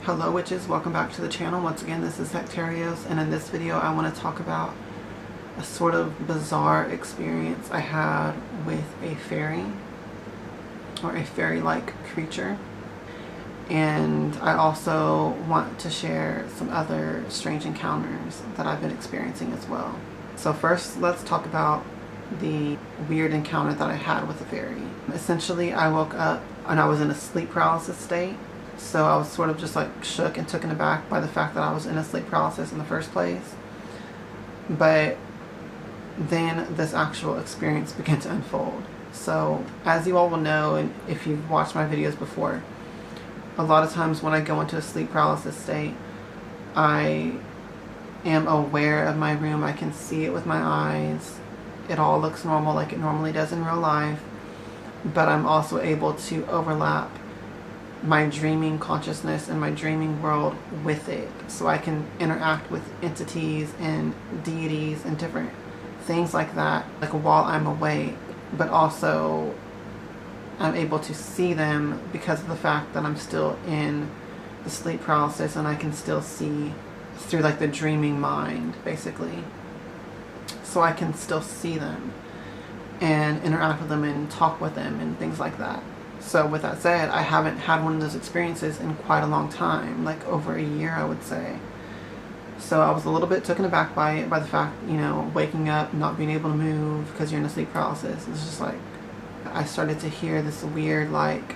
Hello witches, welcome back to the channel. Once again, this is Hectarios, and in this video I want to talk about a sort of bizarre experience I had with a fairy, or a fairy-like creature. And I also want to share some other strange encounters that I've been experiencing as well. So first, let's talk about the weird encounter that I had with a fairy. Essentially, I woke up and I was in a sleep paralysis state. So I was sort of just like shook and taken aback by the fact that I was in a sleep paralysis in the first place. But then this actual experience began to unfold. So as you all will know, and if you've watched my videos before, a lot of times when I go into a sleep paralysis state, I am aware of my room. I can see it with my eyes. It all looks normal like it normally does in real life. But I'm also able to overlap my dreaming consciousness and my dreaming world with it, so I can interact with entities and deities and different things like that, like while I'm awake, but also I'm able to see them because of the fact that I'm still in the sleep paralysis, and I can still see through like the dreaming mind basically, so I can still see them and interact with them and talk with them and things like that. So with that said, I haven't had one of those experiences in quite a long time, like over a year I would say. So I was a little bit taken aback by it, by the fact, you know, waking up, not being able to move because you're in a sleep paralysis. It's just like, I started to hear this weird like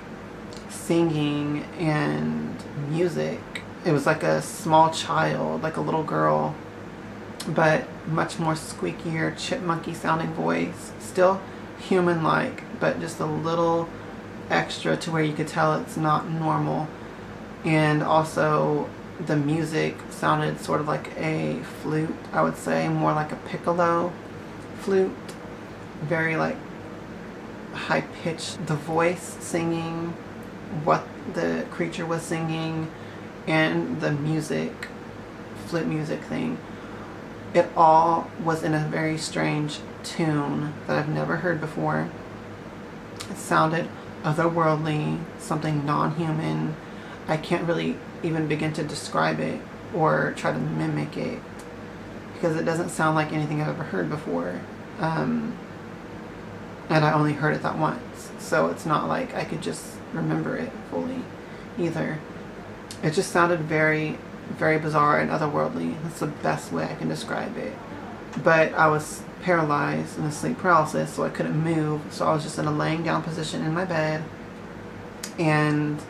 singing and music. It was like a small child, like a little girl, but much more squeakier, chipmunky sounding voice. Still human-like, but just a little extra to where you could tell it's not normal. And also the music sounded sort of like a flute, I would say, more like a piccolo flute, very like high pitched. The voice singing what the creature was singing and the music, flute music thing, it all was in a very strange tune that I've never heard before. It sounded otherworldly, something non-human. I can't really even begin to describe it or try to mimic it because it doesn't sound like anything I've ever heard before. And I only heard it that once, so it's not like I could just remember it fully either. It just sounded very, very bizarre and otherworldly. That's the best way I can describe it. But I was paralyzed in a sleep paralysis, so I couldn't move, so I was just in a laying down position in my bed, and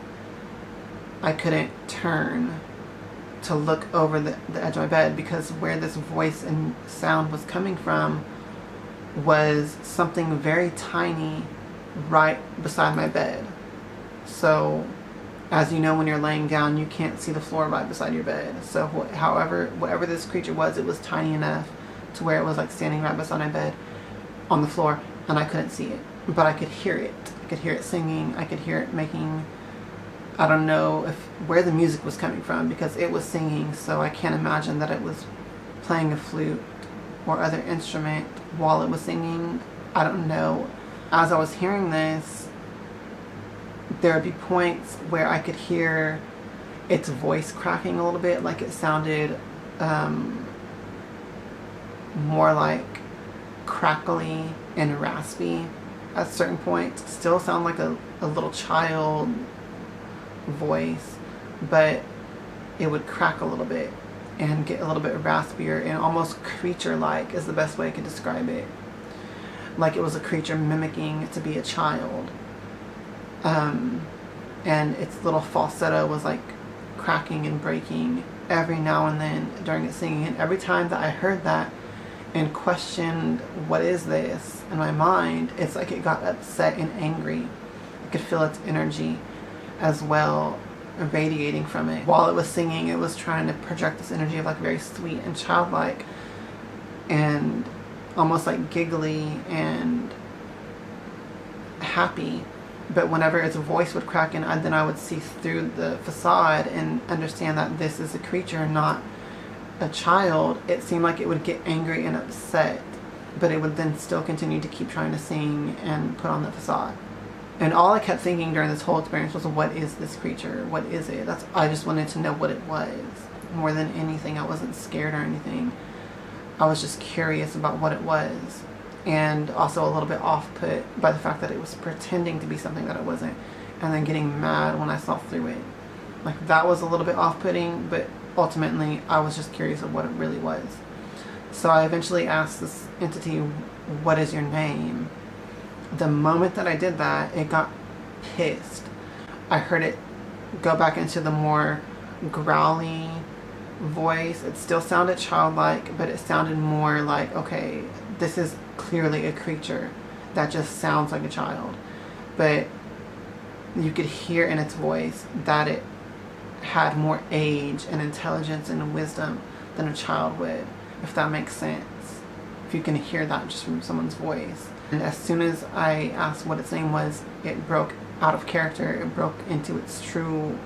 I couldn't turn to look over the edge of my bed, because where this voice and sound was coming from was something very tiny right beside my bed. So as you know, when you're laying down, you can't see the floor right beside your bed. So whatever this creature was, it was tiny enough to where it was like standing right beside my bed on the floor, and I couldn't see it, but I could hear it. I could hear it singing. I could hear it making, I don't know where the music was coming from, because it was singing, so I can't imagine that it was playing a flute or other instrument while it was singing. I don't know. As I was hearing this, there would be points where I could hear its voice cracking a little bit, like it sounded more like crackly and raspy at certain points. Still sound like a little child voice, but it would crack a little bit and get a little bit raspier and almost creature-like is the best way I could describe it. Like it was a creature mimicking to be a child. And its little falsetto was like cracking and breaking every now and then during its singing. And every time that I heard that and questioned, what is this, in my mind, it's like it got upset and angry. I could feel its energy as well radiating from it. While it was singing, it was trying to project this energy of like very sweet and childlike and almost like giggly and happy. But whenever its voice would crack in, then I would see through the facade and understand that this is a creature, not a child. It seemed like it would get angry and upset, but it would then still continue to keep trying to sing and put on the facade. And all I kept thinking during this whole experience was, what is this creature? What is it? I just wanted to know what it was more than anything. I wasn't scared or anything. I was just curious about what it was, and also a little bit off-put by the fact that it was pretending to be something that it wasn't, and then getting mad when I saw through it. Like, that was a little bit off-putting, but ultimately I was just curious of what it really was. So I eventually asked this entity, what is your name? The moment that I did that, it got pissed. I heard it go back into the more growly voice. It still sounded childlike, but it sounded more like, okay, this is clearly a creature that just sounds like a child. But you could hear in its voice that it had more age and intelligence and wisdom than a child would, if that makes sense. If you can hear that just from someone's voice. And as soon as I asked what its name was, it broke out of character. It broke into its true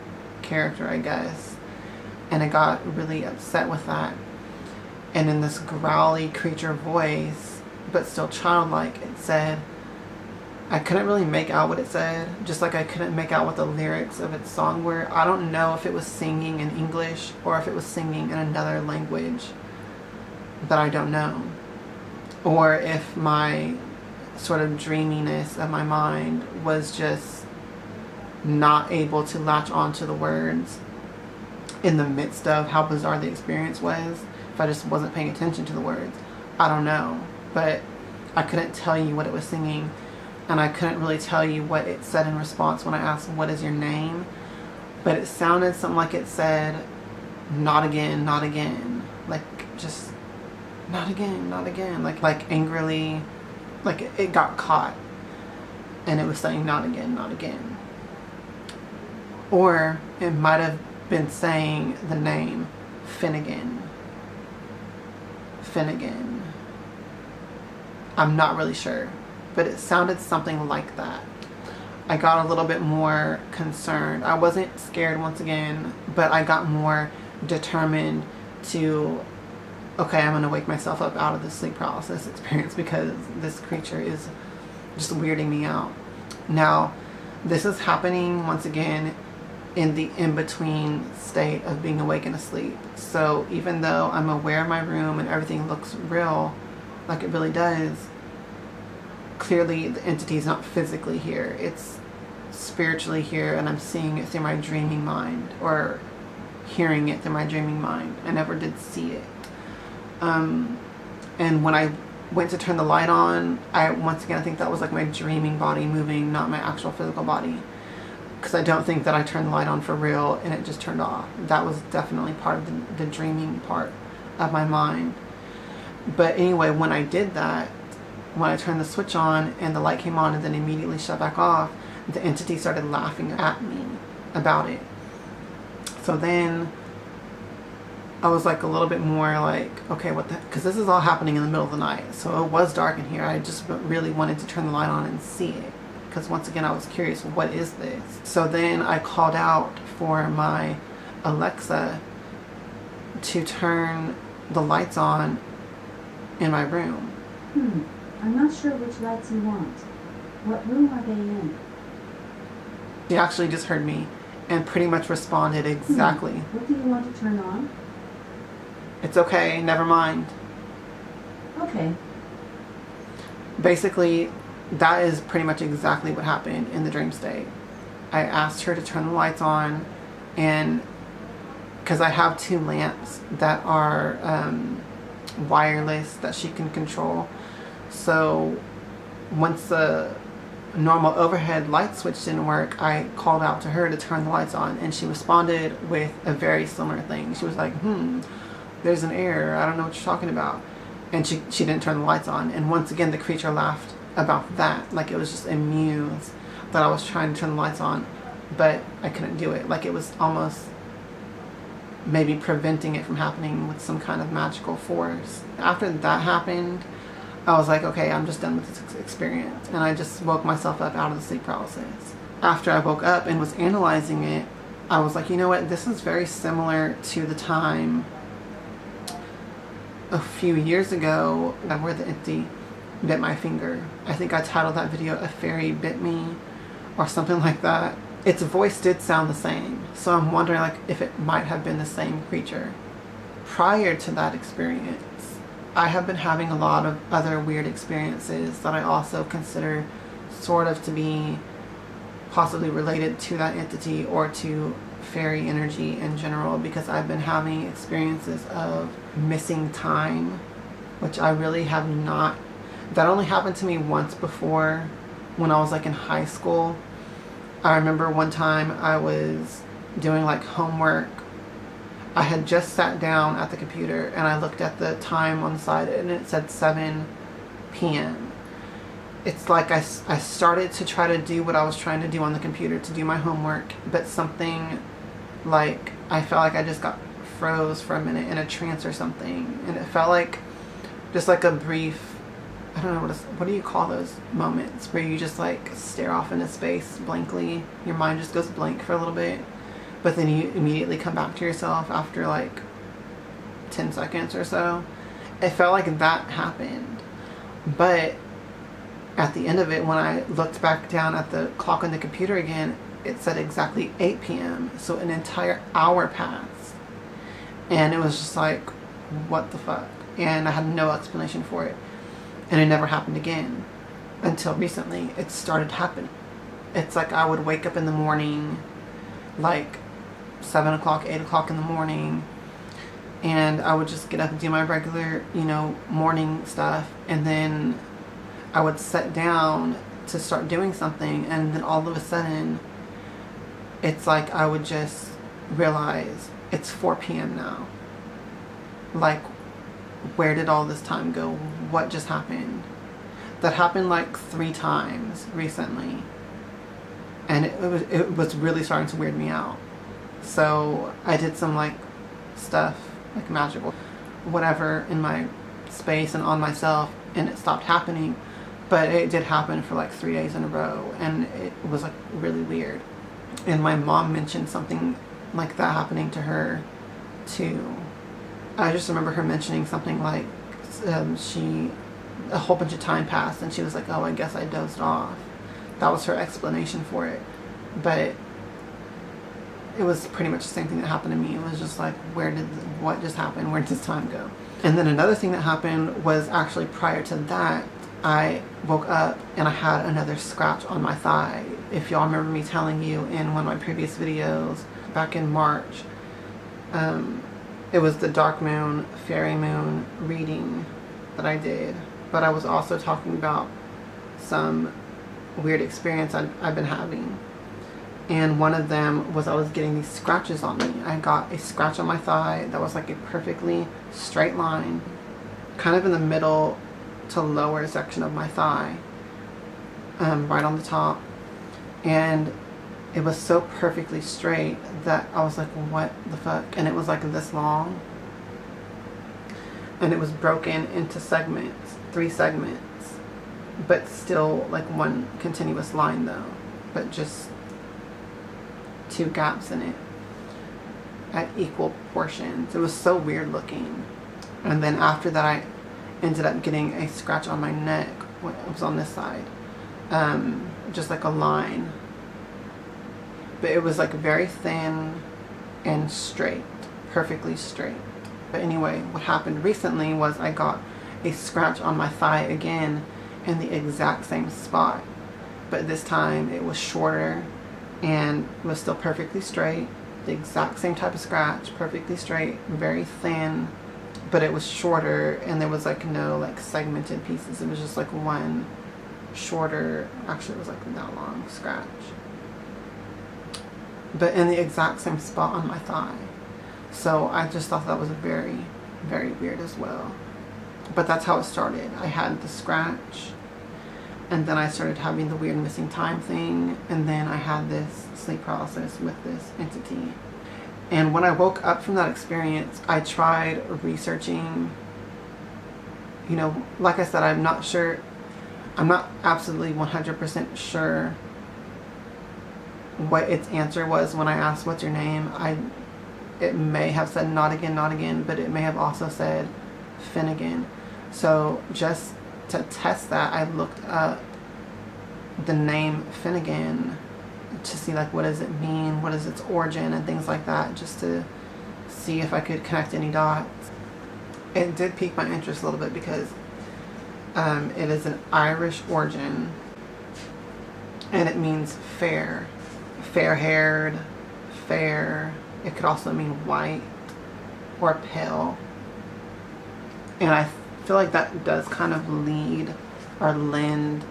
character, I guess. And I got really upset with that. And in this growly creature voice, but still childlike, it said, I couldn't really make out what it said, just like I couldn't make out what the lyrics of its song were. I don't know if it was singing in English or if it was singing in another language that I don't know. Or if my sort of dreaminess of my mind was just not able to latch onto the words in the midst of how bizarre the experience was. If I just wasn't paying attention to the words, I don't know. But I couldn't tell you what it was singing, and I couldn't really tell you what it said in response when I asked, what is your name? But it sounded something like it said, not again, not again. Like, just, not again, not again. Like angrily, like it got caught. And it was saying, not again, not again. Or it might have been saying the name, Finnegan. Finnegan. I'm not really sure, but it sounded something like that. I got a little bit more concerned. I wasn't scared once again, but I got more determined to, okay, I'm going to wake myself up out of the sleep paralysis experience because this creature is just weirding me out. Now, this is happening once again in the in-between state of being awake and asleep. So even though I'm aware of my room and everything looks real, like it really does, clearly the entity is not physically here. It's spiritually here, and I'm seeing it through my dreaming mind, or hearing it through my dreaming mind. I never did see it. And when I went to turn the light on, once again, I think that was like my dreaming body moving, not my actual physical body. Because I don't think that I turned the light on for real and it just turned off. That was definitely part of the dreaming part of my mind. But anyway, when I did that, when I turned the switch on and the light came on and then immediately shut back off, the entity started laughing at me about it. So then I was like a little bit more like, okay, what the, because this is all happening in the middle of the night. So it was dark in here. I just really wanted to turn the light on and see it. Because once again, I was curious, what is this? So then I called out for my Alexa to turn the lights on in my room. I'm not sure which lights you want. What room are they in? She actually just heard me and pretty much responded exactly. What do you want to turn on? It's okay, never mind. Okay. Basically, that is pretty much exactly what happened in the dream state. I asked her to turn the lights on, and because I have 2 lamps that are wireless that she can control. So once the normal overhead light switch didn't work, I called out to her to turn the lights on, and she responded with a very similar thing. She was like, there's an error, I don't know what you're talking about. And she didn't turn the lights on. And once again, the creature laughed about that, like it was just amused that I was trying to turn the lights on, but I couldn't do it. Like it was almost maybe preventing it from happening with some kind of magical force. After that happened, I was like, okay, I'm just done with this experience. And I just woke myself up out of the sleep paralysis. After I woke up and was analyzing it, I was like, you know what, this is very similar to the time a few years ago where the entity bit my finger. I think I titled that video, "A Fairy Bit Me," or something like that. Its voice did sound the same, so I'm wondering like if it might have been the same creature. Prior to that experience, I have been having a lot of other weird experiences that I also consider sort of to be possibly related to that entity or to fairy energy in general, because I've been having experiences of missing time, which I really have not. That only happened to me once before when I was like in high school. I remember one time I was doing like homework. I had just sat down at the computer and I looked at the time on the side and it said 7 p.m. It's like I started to try to do what I was trying to do on the computer to do my homework, but something like I felt like I just got froze for a minute in a trance or something, and it felt like just like a brief, I don't know what do you call those moments where you just like stare off into space blankly. Your mind just goes blank for a little bit, but then you immediately come back to yourself after like 10 seconds or so. It felt like that happened, but at the end of it, when I looked back down at the clock on the computer again, it said exactly 8 p.m. So an entire hour passed. And it was just like, what the fuck? And I had no explanation for it. And it never happened again until recently. It started happening. It's like I would wake up in the morning, like 7 o'clock, 8 o'clock in the morning, and I would just get up and do my regular, morning stuff. And then I would sit down to start doing something, and then all of a sudden it's like I would just realize it's 4 p.m. now. Like, where did all this time go? What just happened? That happened like 3 times recently, and it was really starting to weird me out. So I did some like stuff, like magical whatever, in my space and on myself, and it stopped happening. But it did happen for like 3 days in a row, and it was like really weird. And my mom mentioned something like that happening to her too. I just remember her mentioning something like a whole bunch of time passed and she was like, oh, I guess I dozed off. That was her explanation for it. But it was pretty much the same thing that happened to me. It was just like, what just happened? Where did this time go? And then another thing that happened was actually prior to that. I woke up and I had another scratch on my thigh. If y'all remember me telling you in one of my previous videos back in March, it was the dark moon, fairy moon reading that I did. But I was also talking about some weird experience I've been having. And one of them was I was getting these scratches on me. I got a scratch on my thigh that was like a perfectly straight line, kind of in the middle to lower section of my thigh, right on the top. And it was so perfectly straight that I was like, what the fuck? And it was like this long, and it was broken into segments, 3 segments, but still like one continuous line though, but just 2 gaps in it at equal portions. It was so weird looking. And then after that I ended up getting a scratch on my neck. It was on this side, just like a line, but it was like very thin and straight, perfectly straight. But anyway, what happened recently was I got a scratch on my thigh again in the exact same spot, but this time it was shorter and it was still perfectly straight. The exact same type of scratch, perfectly straight, very thin, but it was shorter, and there was like no like segmented pieces. It was just like one shorter, actually it was like that long scratch, but in the exact same spot on my thigh. So I just thought that was very, very weird as well. But that's how it started. I had the scratch, and then I started having the weird missing time thing, and then I had this sleep paralysis with this entity. And when I woke up from that experience, I tried researching, like I said, I'm not sure, I'm not absolutely 100% sure what its answer was when I asked, what's your name? It may have said not again, but it may have also said Finnegan. So just to test that, I looked up the name Finnegan to see like what does it mean, what is its origin and things like that, just to see if I could connect any dots. It did pique my interest a little bit because it is an Irish origin and it means fair, fair-haired, fair. It could also mean white or pale. And I feel like that does kind of lead or lend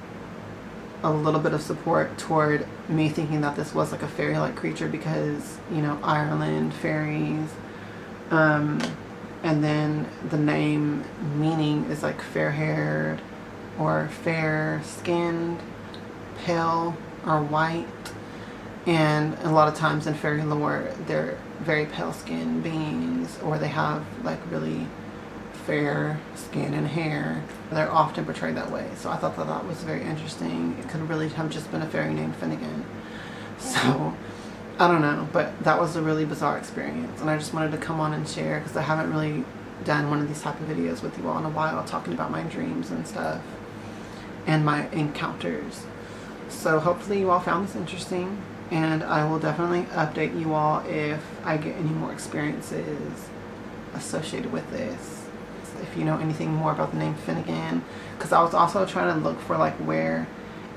a little bit of support toward me thinking that this was like a fairy-like creature because, you know, Ireland, fairies, and then the name meaning is like fair-haired or fair-skinned, pale or white. And a lot of times in fairy lore, they're very pale-skinned beings, or they have like really fair skin and hair. They're often portrayed that way. So I thought that was very interesting. It could really have just been a fairy named Finnegan. So I don't know, but that was a really bizarre experience, and I just wanted to come on and share because I haven't really done one of these type of videos with you all in a while, talking about my dreams and stuff and my encounters. So hopefully you all found this interesting, and I will definitely update you all if I get any more experiences associated with this. If you know anything more about the name Finnegan, because I was also trying to look for like where,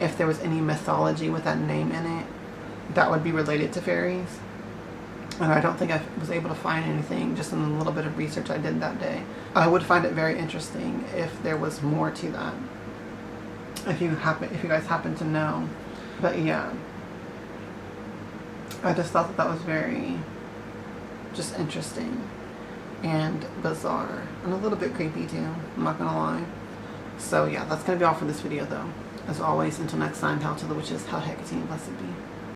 if there was any mythology with that name in it that would be related to fairies, and I don't think I was able to find anything just in the little bit of research I did that day. I would find it very interesting if there was more to that, if you guys happen to know. But yeah, I just thought that was very just interesting and bizarre and a little bit creepy too, I'm not gonna lie. So yeah, that's gonna be all for this video though. As always, until next time, hail to the witches, hail Hecate, and blessed be.